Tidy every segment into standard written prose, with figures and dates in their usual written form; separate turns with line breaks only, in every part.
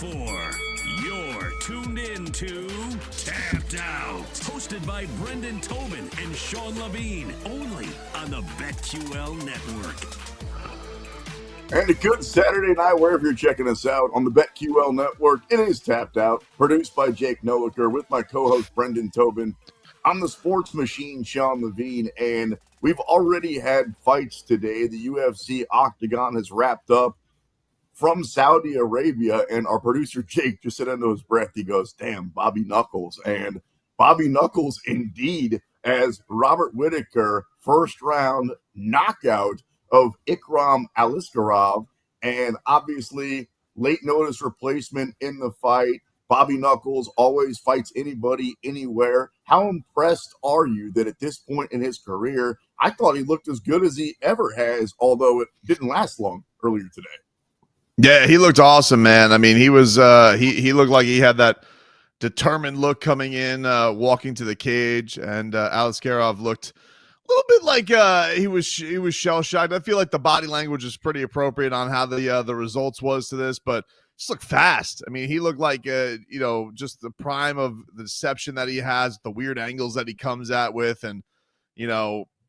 4. You're tuned in to Tapped Out, hosted by Brendan Tobin and Sean Levine, only on the BetQL network.
And a good Saturday night wherever you're checking us out on the BetQL network. It is Tapped Out, produced by Jake Nowicker with my co-host Brendan Tobin. I'm the sports machine, Sean Levine, and we've already had fights today. The UFC Octagon has wrapped up from Saudi Arabia, and our producer Jake just said under his breath, he goes, damn, Bobby Knuckles. And Bobby Knuckles indeed, as Robert Whittaker, first round knockout of Ikram Aliskerov, and obviously late notice replacement in the fight. Bobby Knuckles always fights anybody, anywhere. How impressed are you that at this point in his career, I thought he looked as good as he ever has, although it didn't last long earlier today?
Yeah, he looked awesome, man. I mean, he was he looked like he had that determined look coming in, walking to the cage, and Aliskerov looked a little bit like he was shell shocked. I feel like the body language is pretty appropriate on how the results was to this, but just looked fast. I mean, he looked like just the prime of the deception that he has, the weird angles that he comes at with, and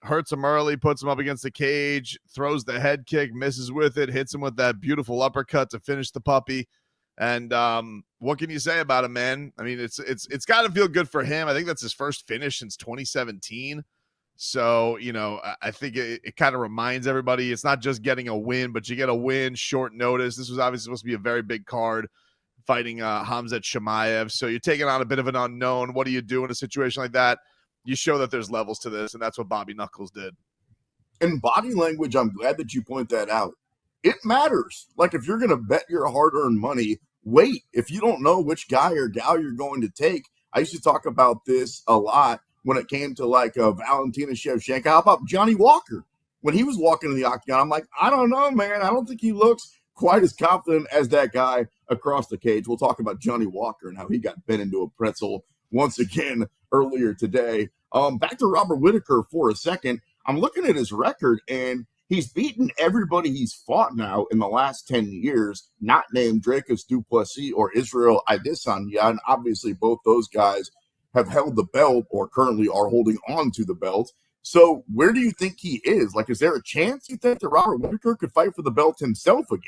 hurts him early, puts him up against the cage, throws the head kick, misses with it, hits him with that beautiful uppercut to finish the puppy. And what can you say about him, man? I mean, it's got to feel good for him. I think that's his first finish since 2017. So, I think it kind of reminds everybody it's not just getting a win, but you get a win short notice. This was obviously supposed to be a very big card, fighting Khamzat Chimaev. So you're taking on a bit of an unknown. What do you do in a situation like that? You show that there's levels to this, and that's what Bobby Knuckles did.
And body language, I'm glad that you point that out. It matters. Like, if you're going to bet your hard-earned money, wait. If you don't know which guy or gal you're going to take, I used to talk about this a lot when it came to, like, Valentina Shevchenko. How about Johnny Walker? When he was walking in the octagon, I'm like, I don't know, man. I don't think he looks quite as confident as that guy across the cage. We'll talk about Johnny Walker and how he got bent into a pretzel once again earlier today. Back to Robert Whittaker for a second. I'm looking at his record, and he's beaten everybody he's fought now in the last 10 years, not named Dricus du Plessis or Israel Adesanya. And obviously both those guys have held the belt or currently are holding on to the belt. So where do you think he is? Like, is there a chance you think that Robert Whittaker could fight for the belt himself again?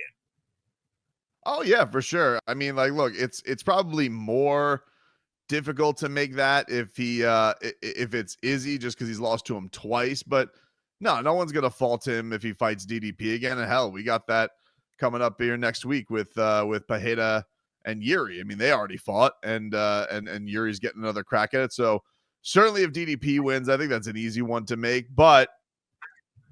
Oh, yeah, for sure. I mean, like, look, it's probably more difficult to make that if it's Izzy, just because he's lost to him twice. But no one's gonna fault him if he fights DDP again. And hell, we got that coming up here next week with Pereira and Yuri. I mean, they already fought, and Yuri's getting another crack at it. So certainly, if DDP wins, I think that's an easy one to make. But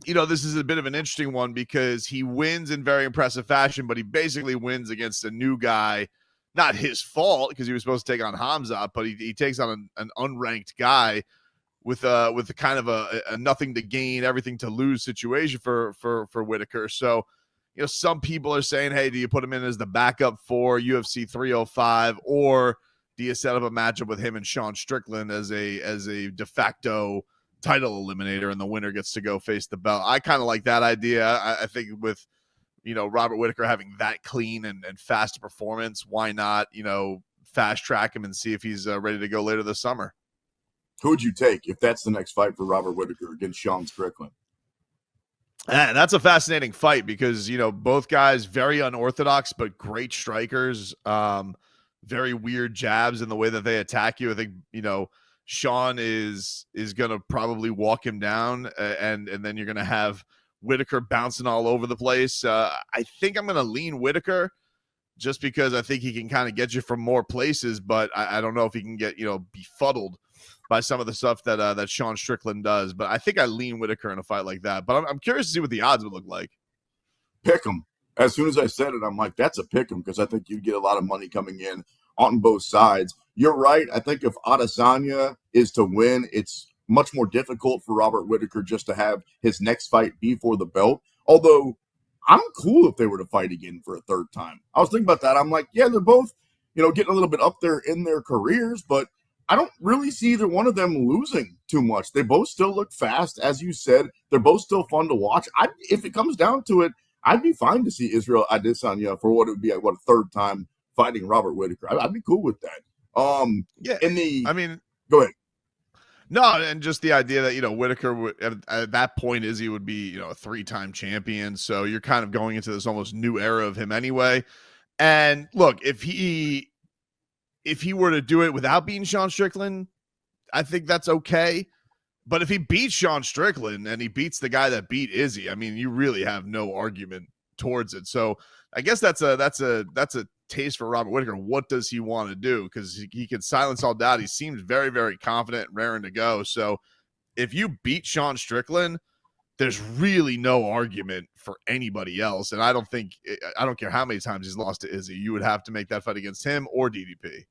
this is a bit of an interesting one because he wins in very impressive fashion, but he basically wins against a new guy. Not his fault because he was supposed to take on Khamzat, but he takes on an unranked guy with a kind of a nothing to gain, everything to lose situation for Whittaker. So, some people are saying, hey, do you put him in as the backup for UFC 305, or do you set up a matchup with him and Sean Strickland as a de facto title eliminator, and the winner gets to go face the belt? I kind of like that idea. I think with Robert Whittaker having that clean and fast performance, why not, fast track him and see if he's ready to go later this summer?
Who would you take if that's the next fight for Robert Whittaker against Sean Strickland?
That's a fascinating fight because, both guys very unorthodox, but great strikers. Very weird jabs in the way that they attack you. I think, Sean is going to probably walk him down, and then you're going to have Whittaker bouncing all over the place. I think I'm going to lean Whittaker just because I think he can kind of get you from more places, but I don't know if he can get, befuddled by some of the stuff that Sean Strickland does. But I think I lean Whittaker in a fight like that. But I'm curious to see what the odds would look like.
Pick him. As soon as I said it, I'm like, that's a pick him because I think you'd get a lot of money coming in on both sides. You're right. I think if Adesanya is to win, it's much more difficult for Robert Whittaker just to have his next fight be for the belt. Although I'm cool if they were to fight again for a third time. I was thinking about that. I'm like, yeah, they're both, getting a little bit up there in their careers, but I don't really see either one of them losing too much. They both still look fast. As you said, they're both still fun to watch. If it comes down to it, I'd be fine to see Israel Adesanya for what it would be a third time fighting Robert Whittaker. I'd be cool with that.
Yeah,
in the
I mean,
go ahead.
no, and just the idea that, Whittaker would, at that point, Izzy would be, a 3-time champion. So you're kind of going into this almost new era of him anyway. And look, if he were to do it without beating Sean Strickland, I think that's okay. But if he beats Sean Strickland and he beats the guy that beat Izzy, I mean, you really have no argument towards it. So I guess that's a taste for Robert Whittaker. What does he want to do? Because he can silence all doubt. He seems very, very confident and raring to go. So if you beat Sean Strickland, there's really no argument for anybody else. And I don't care how many times he's lost to Izzy, you would have to make that fight against him or DDP.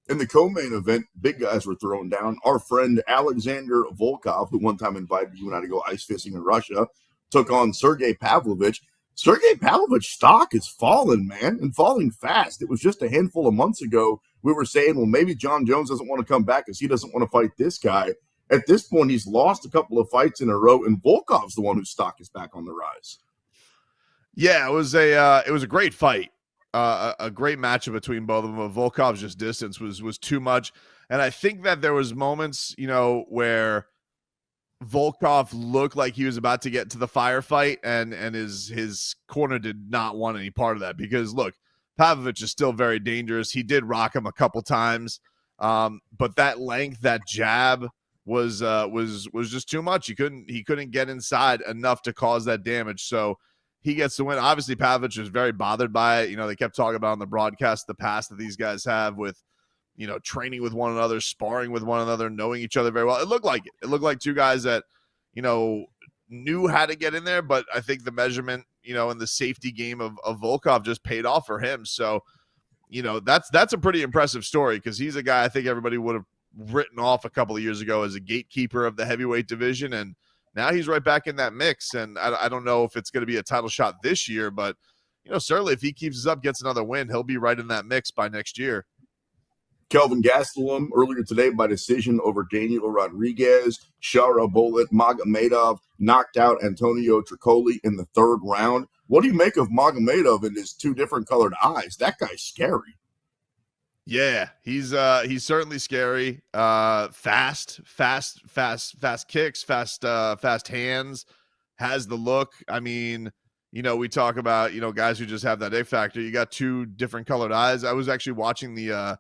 In the co-main event, big guys were thrown down. Our friend Alexander Volkov, who one time invited you and I to go ice fishing in Russia, took on Sergey Pavlovich. Sergey Pavlovich's stock is falling, man, and falling fast. It was just a handful of months ago we were saying, well, maybe John Jones doesn't want to come back because he doesn't want to fight this guy. At this point, he's lost a couple of fights in a row, and Volkov's the one whose stock is back on the rise.
Yeah, it was a great fight. A great matchup between both of them. Volkov's just distance was too much. And I think that there was moments, where Volkov looked like he was about to get to the firefight, and his corner did not want any part of that because, look, Pavlovich is still very dangerous. He did rock him a couple times, but that length, that jab was just too much. He couldn't get inside enough to cause that damage. So he gets the win. Obviously, Pavlovich was very bothered by it. They kept talking about on the broadcast the past that these guys have with, training with one another, sparring with one another, knowing each other very well. It looked like it. It looked like two guys that, knew how to get in there. But I think the measurement, and the safety game of Volkov just paid off for him. So, that's a pretty impressive story because he's a guy I think everybody would have written off a couple of years ago as a gatekeeper of the heavyweight division. And now he's right back in that mix, and I don't know if it's going to be a title shot this year, but, certainly if he keeps this up, gets another win, he'll be right in that mix by next year.
Kelvin Gastelum earlier today by decision over Daniel Rodriguez. Shara Bullet Magomedov knocked out Antonio Tricoli in the third round. What do you make of Magomedov and his two different colored eyes? That guy's scary.
Yeah, he's certainly scary. Fast kicks, fast hands, has the look. I mean, we talk about, guys who just have that A factor. You got two different colored eyes. I was actually watching the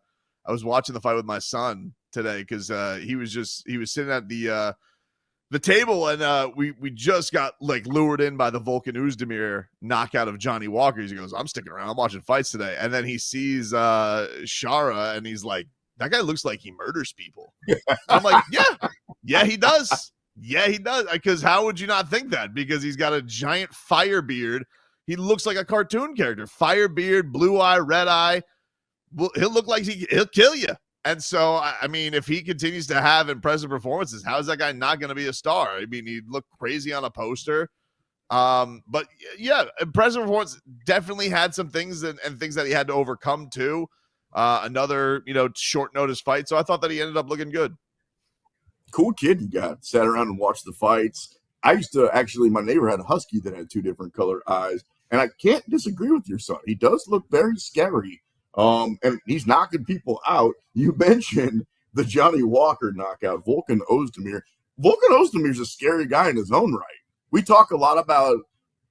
fight with my son today because he was sitting at the table, and we just got lured in by the Volkan Oezdemir knockout of Johnny Walker. He goes, I'm sticking around. I'm watching fights today. And then he sees Shara, and he's like, that guy looks like he murders people. I'm like, yeah, he does. Yeah, he does. Because how would you not think that? Because he's got a giant fire beard. He looks like a cartoon character. Fire beard, blue eye, red eye. Well, he'll look like he'll kill you. And so, I mean, if he continues to have impressive performances, how is that guy not going to be a star? I mean, he'd look crazy on a poster. But yeah, impressive performance. Definitely had some things and things that he had to overcome too. Another, short notice fight. So I thought that he ended up looking good.
Cool kid you got. Sat around and watched the fights. I used to my neighbor had a husky that had two different colored eyes. And I can't disagree with your son. He does look very scary. And he's knocking people out. You mentioned the Johnny Walker knockout, Volkan Oezdemir. Volkan Ozdemir's a scary guy in his own right. We talk a lot about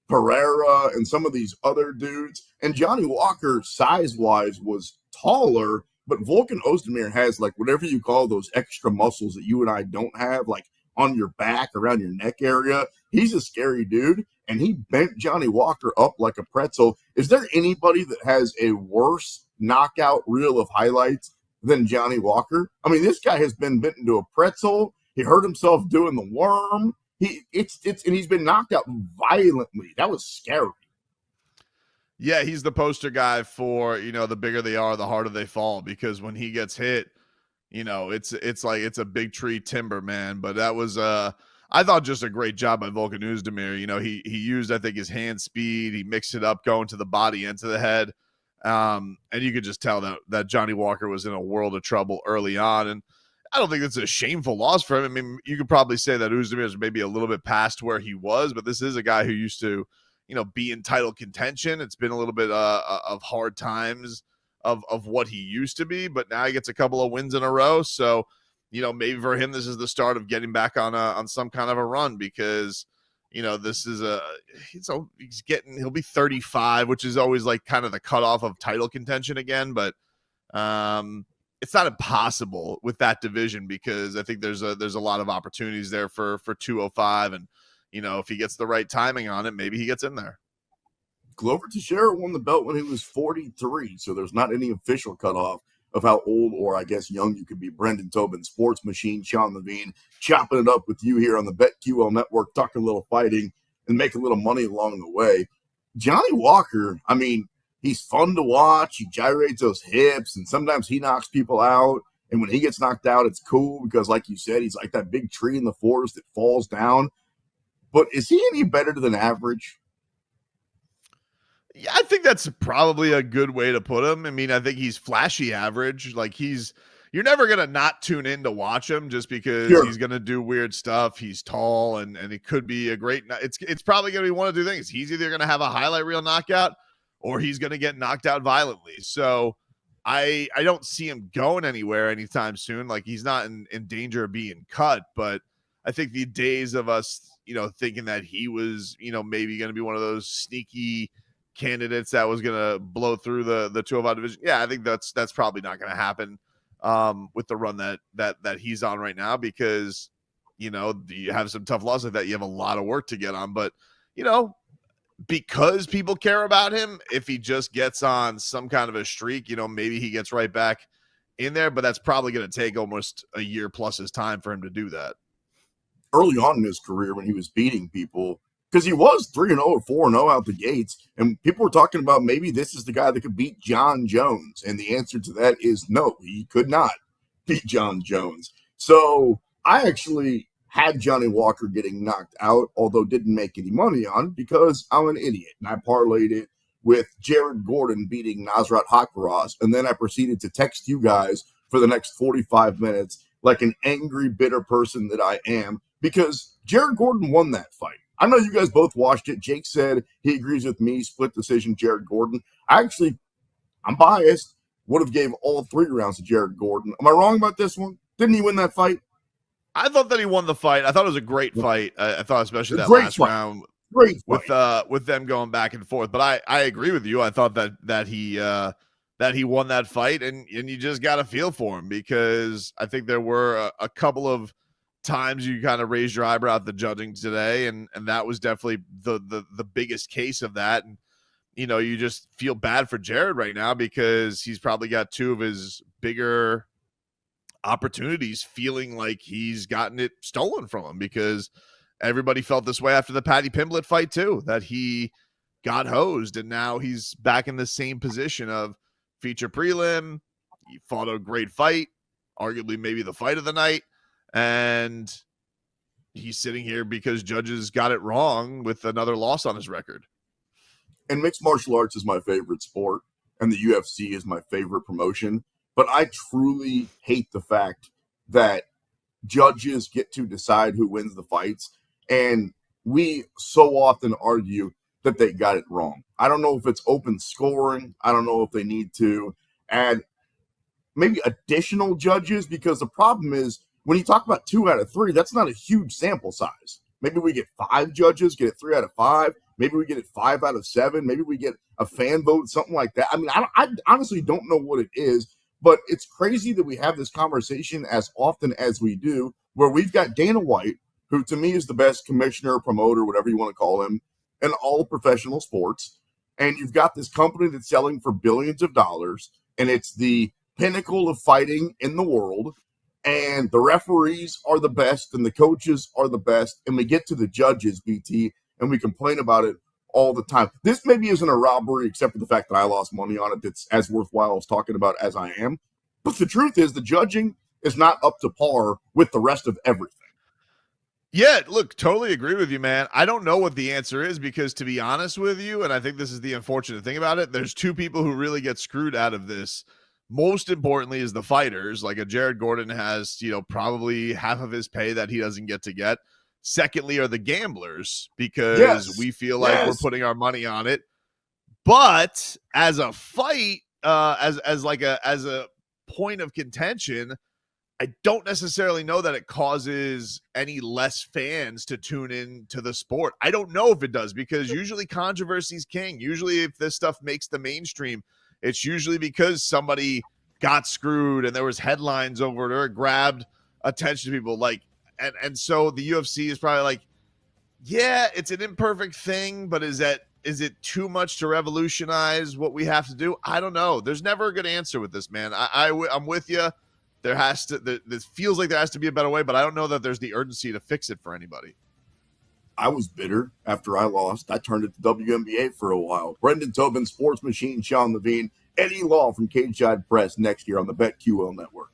Pereira and some of these other dudes, and Johnny Walker, size-wise, was taller, but Volkan Oezdemir has, whatever you call those extra muscles that you and I don't have, on your back, around your neck area. He's a scary dude, and he bent Johnny Walker up like a pretzel. Is there anybody that has a worse knockout reel of highlights than Johnny Walker? I mean, this guy has been bent into a pretzel. He hurt himself doing the worm. And he's been knocked out violently. That was scary.
Yeah, he's the poster guy for, the bigger they are, the harder they fall, because when he gets hit, it's like it's a big tree timber, man. But that was I thought just a great job by Volkan Oezdemir. He used, I think, his hand speed. He mixed it up, going to the body and to the head. And you could just tell that Johnny Walker was in a world of trouble early on. And I don't think that's a shameful loss for him. I mean, you could probably say that Oezdemir is maybe a little bit past where he was, but this is a guy who used to, be in title contention. It's been a little bit of hard times of what he used to be, but now he gets a couple of wins in a row. So, maybe for him, this is the start of getting back on some kind of a run, because, this is he'll be 35, which is always like kind of the cutoff of title contention again. But it's not impossible with that division, because I think there's a lot of opportunities there for 205. And, if he gets the right timing on it, maybe he gets in there.
Glover Teixeira won the belt when he was 43, so there's not any official cutoff of how old or I guess young you could be. Brendan Tobin, Sports Machine, Sean Levine, chopping it up with you here on the BetQL Network, talking a little fighting and making a little money along the way. Johnny Walker, I mean, he's fun to watch. He gyrates those hips, and sometimes he knocks people out. And when he gets knocked out, it's cool because, like you said, he's like that big tree in the forest that falls down. But is he any better than average?
Yeah, I think that's probably a good way to put him. I mean, I think he's flashy average. Like, you're never going to not tune in to watch him just because he's going to do weird stuff. He's tall, and it could be a great, it's probably going to be one of two things. He's either going to have a highlight reel knockout, or he's going to get knocked out violently. So I don't see him going anywhere anytime soon. Like, he's not in danger of being cut, but I think the days of us, thinking that he was, maybe going to be one of those sneaky candidates that was going to blow through the 205 division. Yeah, I think that's probably not going to happen with the run that he's on right now, because, you have some tough losses that you have a lot of work to get on. But, because people care about him, if he just gets on some kind of a streak, maybe he gets right back in there, but that's probably going to take almost a year plus his time for him to do that.
Early on in his career, when he was beating people, because he was 3-0 or 4-0 out the gates, and people were talking about maybe this is the guy that could beat John Jones, and the answer to that is no, he could not beat John Jones. So I actually had Johnny Walker getting knocked out, although didn't make any money on, because I'm an idiot, and I parlayed it with Jared Gordon beating Nasrat Haqparast, and then I proceeded to text you guys for the next 45 minutes like an angry, bitter person that I am, because Jared Gordon won that fight. I know you guys both watched it. Jake said he agrees with me, split decision, Jared Gordon. I'm biased, would have gave all 3 rounds to Jared Gordon. Am I wrong about this one? Didn't he win that fight?
I thought that he won the fight. I thought it was a great fight. I thought especially that last round with them going back and forth. But I agree with you. I thought that he won that fight, and you just got to feel for him, because I think there were a couple of times you kind of raised your eyebrow at the judging today, and that was definitely the biggest case of that. And you just feel bad for Jared right now, because he's probably got 2 of his bigger opportunities feeling like he's gotten it stolen from him, because everybody felt this way after the Paddy Pimblett fight too, that he got hosed, and now he's back in the same position of feature prelim. He fought a great fight, arguably maybe the fight of the night, and he's sitting here because judges got it wrong with another loss on his record.
And mixed martial arts is my favorite sport, and the UFC is my favorite promotion. But I truly hate the fact that judges get to decide who wins the fights, and we so often argue that they got it wrong. I don't know if it's open scoring. I don't know if they need to add maybe additional judges, because the problem is, when you talk about 2 out of 3, that's not a huge sample size. Maybe we get 5 judges, get it 3 out of 5. Maybe we get it 5 out of 7. Maybe we get a fan vote, something like that. I mean, I honestly don't know what it is, but it's crazy that we have this conversation as often as we do, where we've got Dana White, who to me is the best commissioner, promoter, whatever you want to call him, in all professional sports. And you've got this company that's selling for billions of dollars, and it's the pinnacle of fighting in the world. And the referees are the best, and the coaches are the best. And we get to the judges, BT, and we complain about it all the time. This maybe isn't a robbery, except for the fact that I lost money on it that's as worthwhile as talking about as I am. But the truth is, the judging is not up to par with the rest of everything.
Yeah, look, totally agree with you, man. I don't know what the answer is, because to be honest with you, and I think this is the unfortunate thing about it, there's 2 people who really get screwed out of this. Most importantly is the fighters. Like a Jared Gordon has, probably half of his pay that he doesn't get to get. Secondly are the gamblers, because we feel like we're putting our money on it. But as a fight, as a point of contention, I don't necessarily know that it causes any less fans to tune in to the sport. I don't know if it does, because usually controversy is king. Usually if this stuff makes the mainstream, it's usually because somebody got screwed and there was headlines over it, or it grabbed attention to people. Like, and so the UFC is probably like, yeah, it's an imperfect thing, but is it too much to revolutionize what we have to do? I don't know. There's never a good answer with this, man. I'm with you. This feels like there has to be a better way, but I don't know that there's the urgency to fix it for anybody.
I was bitter after I lost. I turned it to WNBA for a while. Brendan Tobin, Sports Machine, Sean Levine, Eddie Law from Cage Side Press next year on the BetQL Network.